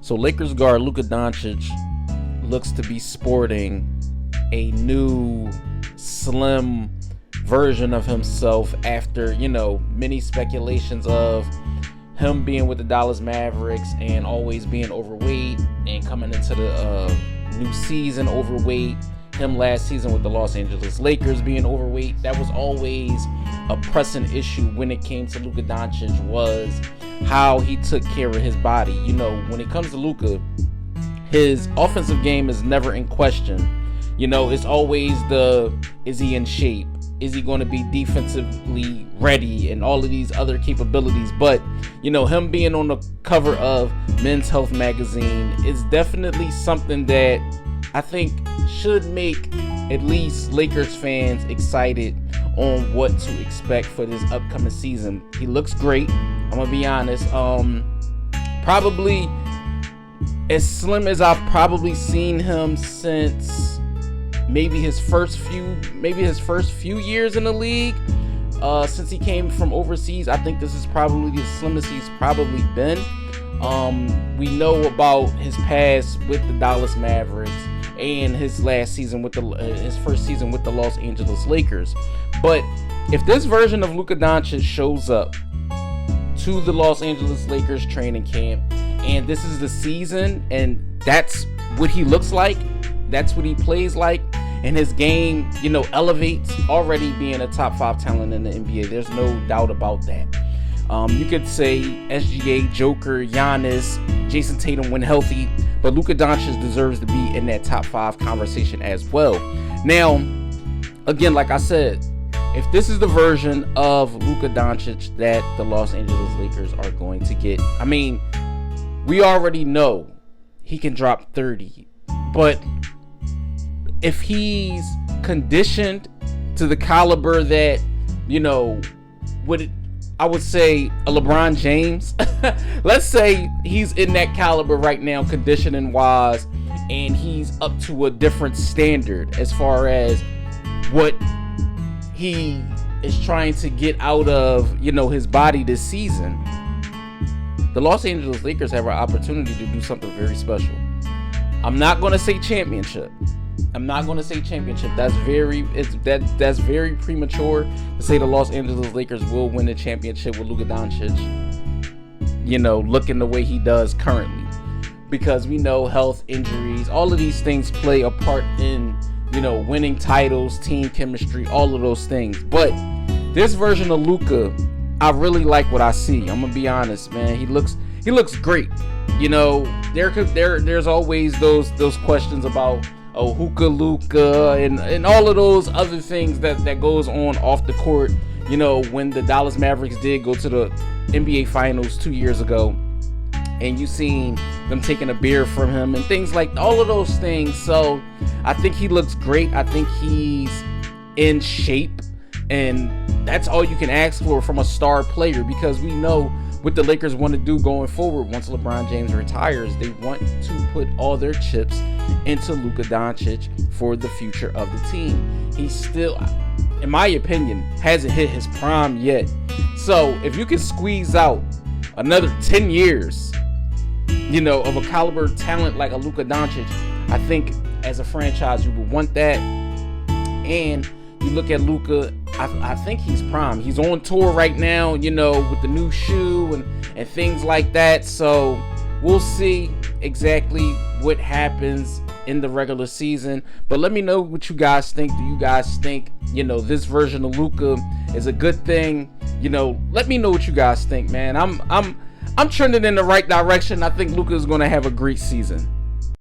So Lakers guard Luka Dončić looks to be sporting a new slim version of himself after, many speculations of him being with the Dallas Mavericks and always being overweight and coming into the new season overweight. Him last season with the Los Angeles Lakers being overweight. That was always a pressing issue when it came to Luka Dončić, was how he took care of his body. When it comes to Luka, his offensive game is never in question. It's always is he in shape? Is he going to be defensively ready and all of these other capabilities? But, him being on the cover of Men's Health magazine is definitely something that I think should make at least Lakers fans excited on what to expect for this upcoming season. He looks great. I'm going to be honest. Probably as slim as I've probably seen him since maybe his first few years in the league. Since he came from overseas, I think this is probably the slimmest he's probably been. We know about his past with the Dallas Mavericks and his last season with his first season with the Los Angeles Lakers. But if this version of Luka Dončić shows up to the Los Angeles Lakers training camp, and this is the season, and that's what he looks like, that's what he plays like, and his game, elevates, already being a top 5 talent in the NBA. There's no doubt about that. You could say SGA, Joker, Giannis, Jason Tatum when healthy, but Luka Dončić deserves to be in that top 5 conversation as well. Now, again, like I said, if this is the version of Luka Dončić that the Los Angeles Lakers are going to get, we already know he can drop 30, but if he's conditioned to the caliber that, I would say a LeBron James, let's say he's in that caliber right now, conditioning wise, and he's up to a different standard as far as what he is trying to get out of, his body this season. The Los Angeles Lakers have an opportunity to do something very special. I'm not going to say championship. That's very premature to say the Los Angeles Lakers will win the championship with Luka Dončić, looking the way he does currently. Because we know health, injuries, all of these things play a part in, winning titles, team chemistry, all of those things. But this version of Luka, I really like what I see. I'm gonna be honest, man. He looks great. There's always those questions about hookah Luka and all of those other things that goes on off the court. When the Dallas Mavericks did go to the NBA Finals 2 years ago, and you seen them taking a beer from him and things like all of those things. So I think he looks great. I think he's in shape, and that's all you can ask for from a star player, because we know what the Lakers want to do going forward. Once LeBron James retires, they want to put all their chips into Luka Dončić for the future of the team. He still, in my opinion, hasn't hit his prime yet. So if you can squeeze out another 10 years, of a caliber talent like a Luka Dončić, I think as a franchise you would want that. And you look at Luka, I think he's prime. He's on tour right now, with the new shoe and things like that. So we'll see exactly what happens in the regular season. But let me know what you guys think. Do you guys think, this version of Luka is a good thing? Let me know what you guys think, man. I'm trending in the right direction. I think Luka is going to have a great season.